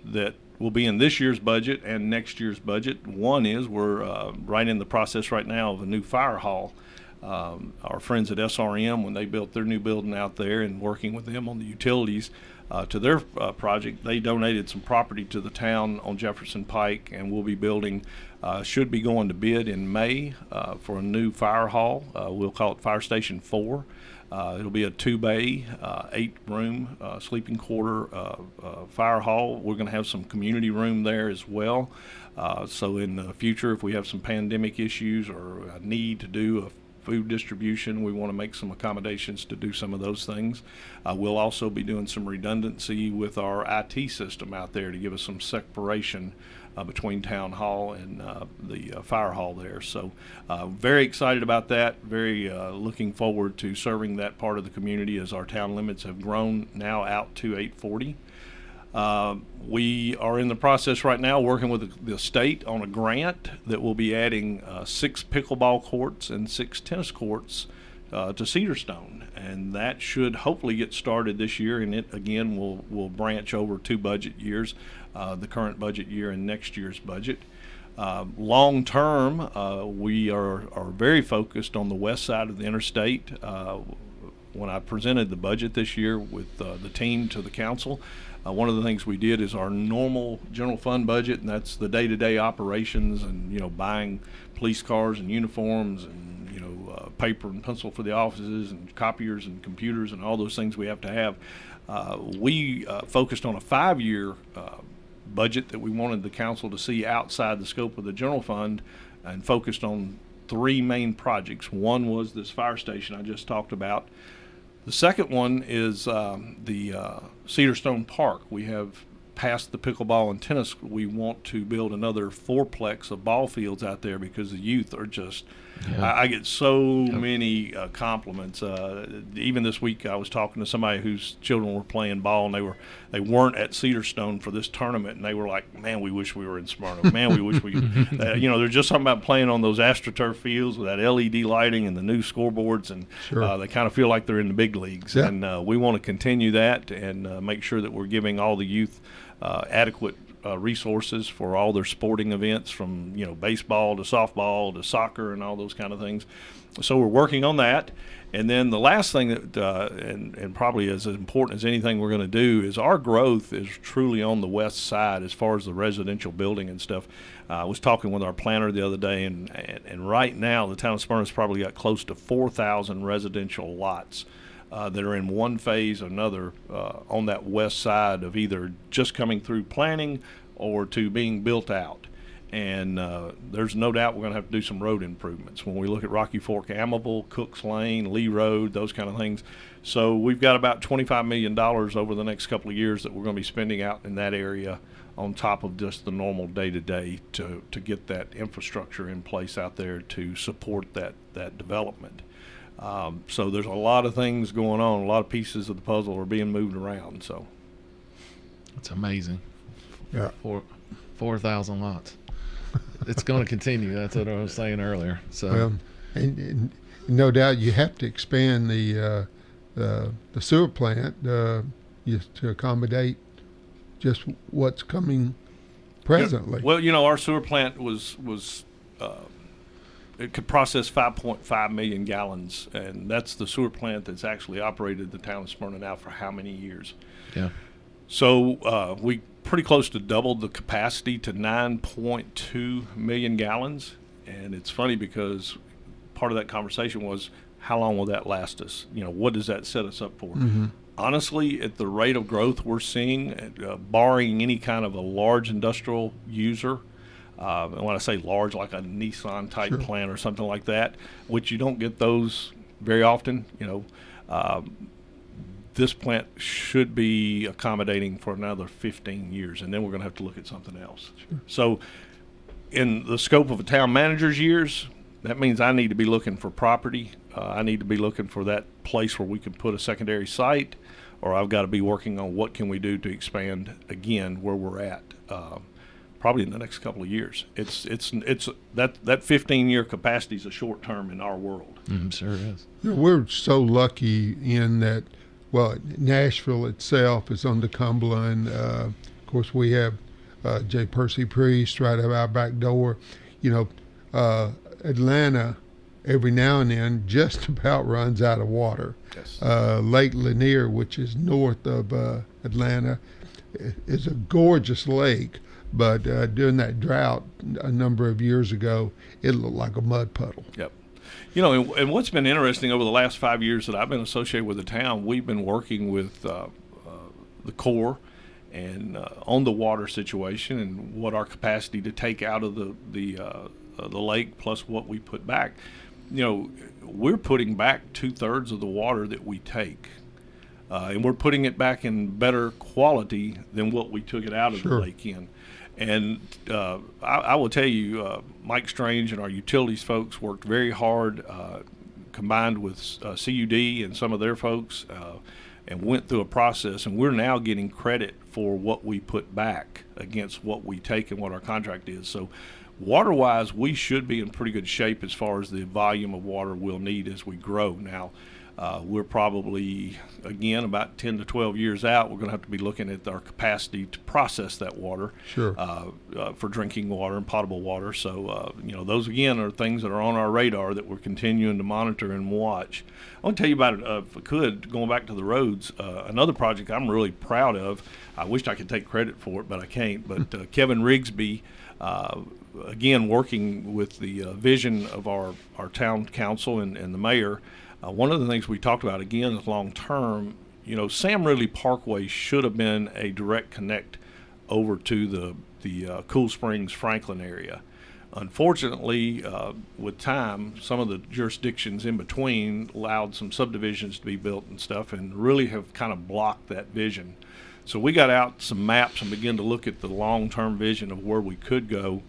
that will be in this year's budget and next year's budget. One is we're right in the process right now of a new fire hall. Our friends at SRM, when they built their new building out there and working with them on the utilities to their project, they donated some property to the town on Jefferson Pike, and we'll be building, should be going to bid in May for a new fire hall. We'll call it Fire Station 4. It'll be a 2-bay, 8-room sleeping quarter fire hall. We're going to have some community room there as well. So in the future, if we have some pandemic issues or a need to do a food distribution, we want to make some accommodations to do some of those things. We'll also be doing some redundancy with our IT system out there to give us some separation between Town Hall and the fire hall there. So very excited about that, very looking forward to serving that part of the community as our town limits have grown now out to 840. We are in the process right now working with the state on a grant that will be adding 6 pickleball courts and 6 tennis courts to Cedarstone, and that should hopefully get started this year, and it again will branch over 2 budget years, the current budget year and next year's budget. Long term, we are very focused on the west side of the interstate. When I presented the budget this year with the team to the council, one of the things we did is our normal general fund budget, and that's the day-to-day operations and buying police cars and uniforms and paper and pencil for the offices and copiers and computers and all those things we have to have. We focused on a 5-year budget that we wanted the council to see outside the scope of the general fund, and focused on 3 main projects. One was this fire station I just talked about. The second one is the Cedarstone Park. We have passed the pickleball and tennis. We want to build another 4-plex of ball fields out there because the youth are just, I get so many compliments. Even this week I was talking to somebody whose children were playing ball, and they weren't at Cedarstone for this tournament, and they were like, man, we wish we were in Smyrna. Man, we wish we could. They're just talking about playing on those AstroTurf fields with that LED lighting and the new scoreboards, and they kind of feel like they're in the big leagues. Yeah. And we want to continue that and make sure that we're giving all the youth adequate resources for all their sporting events, from baseball to softball to soccer and all those kind of things. So we're working on that. And then the last thing that and probably as important as anything we're going to do is our growth is truly on the west side as far as the residential building and stuff. I was talking with our planner the other day, and right now the town of Smyrna's probably got close to 4,000 residential lots that are in one phase or another on that west side of either just coming through planning or to being built out. And there's no doubt we're going to have to do some road improvements when we look at Rocky Fork, Amable, Cooks Lane, Lee Road, those kind of things. So we've got about $25 million over the next couple of years that we're going to be spending out in that area, on top of just the normal day-to-day to get that infrastructure in place out there to support that development. So there's a lot of things going on. A lot of pieces of the puzzle are being moved around. So it's amazing. Yeah, 4,000 lots. It's going to continue. That's what I was saying earlier. So, well, and no doubt you have to expand the sewer plant just to accommodate just what's coming presently. Well, our sewer plant was it could process 5.5 million gallons, and that's the sewer plant that's actually operated the town of Smyrna now for how many years? Yeah. So we pretty close to doubled the capacity to 9.2 million gallons. And it's funny because part of that conversation was, how long will that last us? What does that set us up for? Mm-hmm. Honestly, at the rate of growth we're seeing, barring any kind of a large industrial user, and when I say large, like a Nissan type plant or something like that, which you don't get those very often, this plant should be accommodating for another 15 years, and then we're going to have to look at something else. Sure. So in the scope of a town manager's years, that means I need to be looking for property. I need to be looking for that place where we can put a secondary site or I've got to be working on what can we do to expand again where we're at. Probably in the next couple of years. It's that 15-year capacity is a short term in our world. Sure is. We're so lucky in that. Well, Nashville itself is on the Cumberland. Of course, we have J. Percy Priest right at our back door. Atlanta, every now and then, just about runs out of water. Yes. Lake Lanier, which is north of Atlanta, is a gorgeous lake. But during that drought a number of years ago, it looked like a mud puddle. Yep. And what's been interesting over the last 5 years that I've been associated with the town, we've been working with the Corps and on the water situation and what our capacity to take out of the lake plus what we put back. We're putting back 2/3 of the water that we take. And we're putting it back in better quality than what we took it out of the lake in. And I will tell you, Mike Strange and our utilities folks worked very hard, combined with CUD and some of their folks, and went through a process. And we're now getting credit for what we put back against what we take and what our contract is. So water-wise, we should be in pretty good shape as far as the volume of water we'll need as we grow. Now, we're probably, again, about 10 to 12 years out, we're going to have to be looking at our capacity to process that water for drinking water and potable water. So, those, again, are things that are on our radar that we're continuing to monitor and watch. I want to tell you about, if I could, going back to the roads, another project I'm really proud of. I wished I could take credit for it, but I can't. But Kevin Rigsby, again, working with the vision of our town council and the mayor, one of the things we talked about, again, is long term. Sam Ridley Parkway should have been a direct connect over to the Cool Springs Franklin area. Unfortunately, with time, some of the jurisdictions in between allowed some subdivisions to be built and stuff, and really have kind of blocked that vision. So we got out some maps and began to look at the long-term vision of where we could go.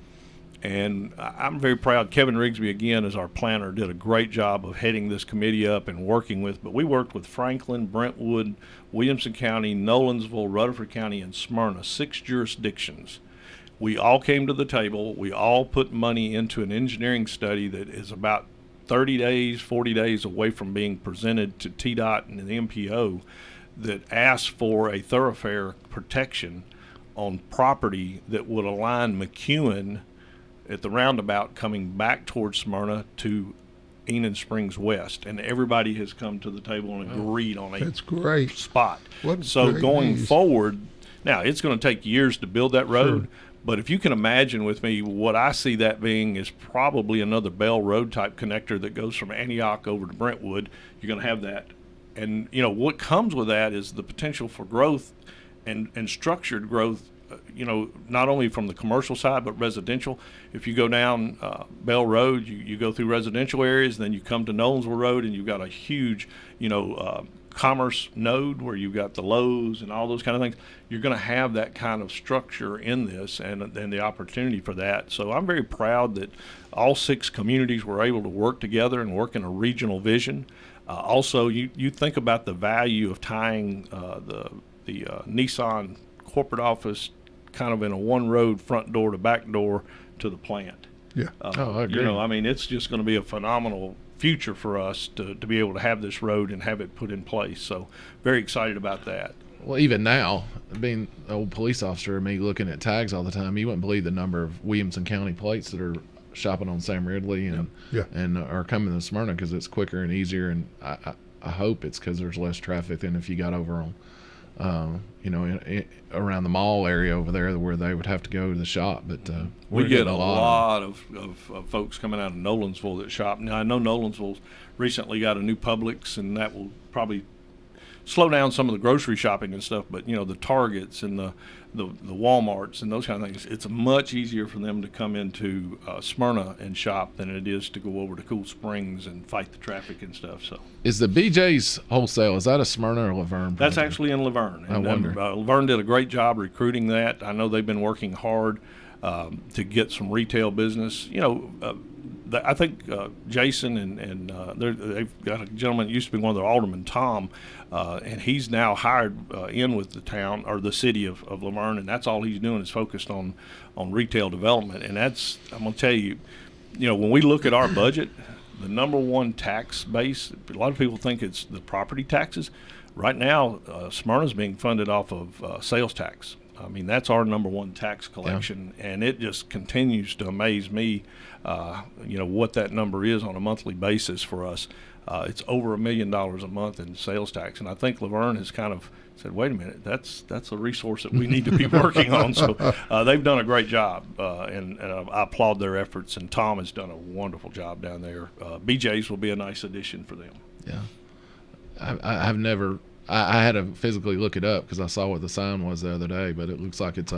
And I'm very proud. Kevin Rigsby, again, as our planner, did a great job of heading this committee up and working with. But we worked with Franklin, Brentwood, Williamson County, Nolensville, Rutherford County, and Smyrna, 6 jurisdictions. We all came to the table. We all put money into an engineering study that is about 30 days, 40 days away from being presented to TDOT and the MPO that asked for a thoroughfare protection on property that would align McEwen at the roundabout coming back towards Smyrna to Enon Springs West, and everybody has come to the table and agreed on That's great. spot. What So great going news. forward, now it's going to take years to build that road, but if you can imagine with me, what I see that being is probably another Bell Road type connector that goes from Antioch over to Brentwood. You're going to have that. And, what comes with that is the potential for growth and structured growth, not only from the commercial side, but residential. If you go down Bell Road, you go through residential areas, then you come to Nolensville Road, and you've got a huge, commerce node where you've got the Lowe's and all those kind of things. You're going to have that kind of structure in this and the opportunity for that. So I'm very proud that all 6 communities were able to work together and work in a regional vision. Also, you think about the value of tying the Nissan corporate office kind of in a one road front door to back door to the plant. Yeah. I agree. It's just going to be a phenomenal future for us to be able to have this road and have it put in place. So very excited about that. Well, even now, being an old police officer and me looking at tags all the time, you wouldn't believe the number of Williamson County plates that are shopping on Sam Ridley and are coming to Smyrna because it's quicker and easier. And I hope it's because there's less traffic than if you got over on around the mall area over there where they would have to go to the shop. But we get a lot of folks coming out of Nolensville that shop. Now, I know Nolensville's recently got a new Publix, and that will probably slow down some of the grocery shopping and stuff. But, the Targets and the Walmarts and those kind of things, it's much easier for them to come into Smyrna and shop than it is to go over to Cool Springs and fight the traffic and stuff. So, is the BJ's wholesale, is that a Smyrna or Laverne? That's actually in Laverne. I wonder. Laverne did a great job recruiting that. I know they've been working hard to get some retail business. I think Jason and they've got a gentleman that used to be one of their aldermen, Tom, and he's now hired in with the town or the city of Laverne, and that's all he's doing is focused on retail development. And that's, I'm going to tell you, when we look at our budget, the number one tax base, a lot of people think it's the property taxes. Right now, Smyrna's being funded off of sales tax. I mean, that's our number one tax collection, and it just continues to amaze me, what that number is on a monthly basis for us. It's over $1 million a month in sales tax, and I think Laverne has kind of said, wait a minute, that's a resource that we need to be working on. So they've done a great job, and I applaud their efforts, and Tom has done a wonderful job down there. BJ's will be a nice addition for them. Yeah. I've never – I had to physically look it up because I saw what the sign was the other day, but it looks like it's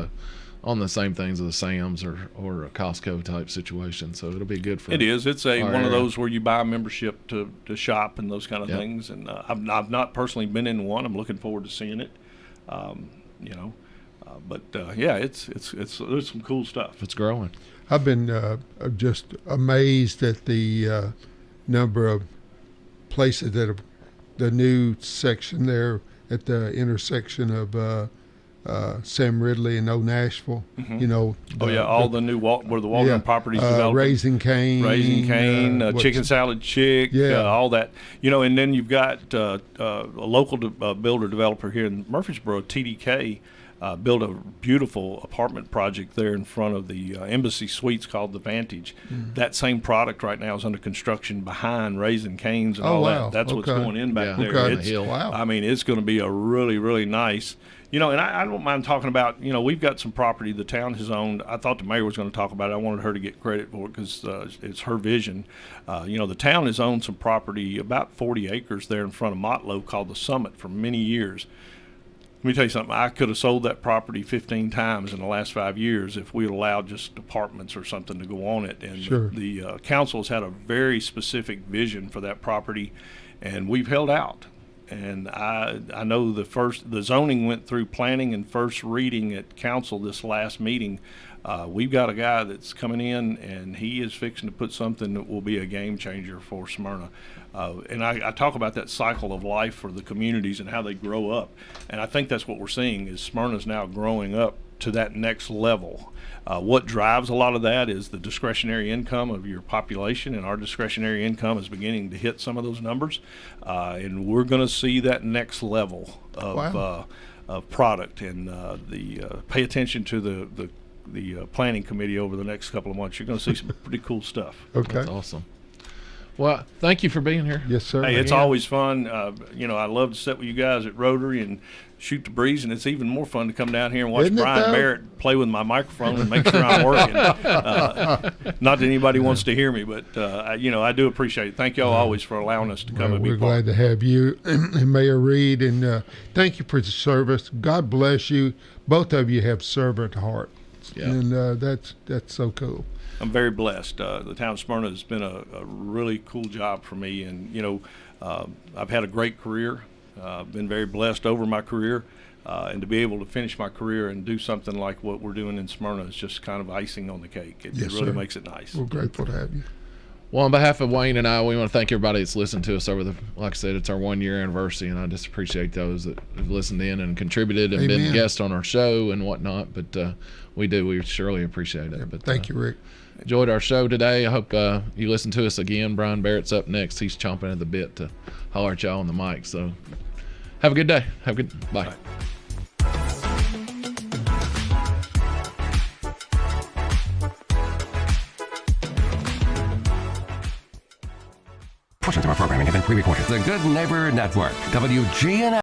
on the same things as a Sam's or a Costco type situation, so it'll be good for it. Is. It's one area. Of those where you buy a membership to shop and those kind of things, and I've not personally been in one. I'm looking forward to seeing it, there's some cool stuff. It's growing. I've been just amazed at the number of places that have the new section there at the intersection of Sam Ridley and Old Nashville. Mm-hmm. All the new where the Walden properties developed. Raising Cane, Chicken Salad Chick, all that. And then you've got a local builder developer here in Murfreesboro, TDK. Built a beautiful apartment project there in front of the Embassy Suites called the Vantage. Mm. That same product right now is under construction behind Raising Cane's and all that. That's what's going in back there. Okay. It's, I mean, it's going to be a really, really nice. And I don't mind talking about, we've got some property the town has owned. I thought the mayor was going to talk about it. I wanted her to get credit for it because it's her vision. The town has owned some property, about 40 acres there in front of Motlow called the Summit for many years. Let me tell you something. I could have sold that property 15 times in the last 5 years if we had allowed just apartments or something to go on it. And the council has had a very specific vision for that property, and we've held out. And I know the zoning went through planning and first reading at council this last meeting. We've got a guy that's coming in, and he is fixing to put something that will be a game changer for Smyrna. And I talk about that cycle of life for the communities and how they grow up. And I think that's what we're seeing is Smyrna's now growing up to that next level. What drives a lot of that is the discretionary income of your population, and our discretionary income is beginning to hit some of those numbers. And we're going to see that next level of product. And pay attention to the planning committee over the next couple of months. You're going to see some pretty cool stuff. Okay. That's awesome. Well, thank you for being here. Yes, sir. Hey, it's always fun. I love to sit with you guys at Rotary and shoot the breeze, and it's even more fun to come down here and watch Brian Barrett play with my microphone and make sure I'm working. Not that anybody wants to hear me, but I do appreciate it. Thank y'all always for allowing us to come and be part. We're glad to have you and Mayor Reed, and thank you for the service. God bless you. Both of you have servant heart, and that's so cool. I'm very blessed. The town of Smyrna has been a really cool job for me, and I've had a great career. Been very blessed over my career, and to be able to finish my career and do something like what we're doing in Smyrna is just kind of icing on the cake. It really makes it nice. We're grateful to have you. Well, on behalf of Wayne and I, we want to thank everybody that's listened to us like I said, it's our 1 year anniversary, and I just appreciate those that have listened in and contributed and been guests on our show and whatnot. But we surely appreciate it. But thank you, Rick. Enjoyed our show today. I hope you listen to us again. Brian Barrett's up next. He's chomping at the bit to holler at y'all on the mic. So have a good day. Bye. Portions of our programming have been pre-recorded. The Good Neighbor Network, WGNS.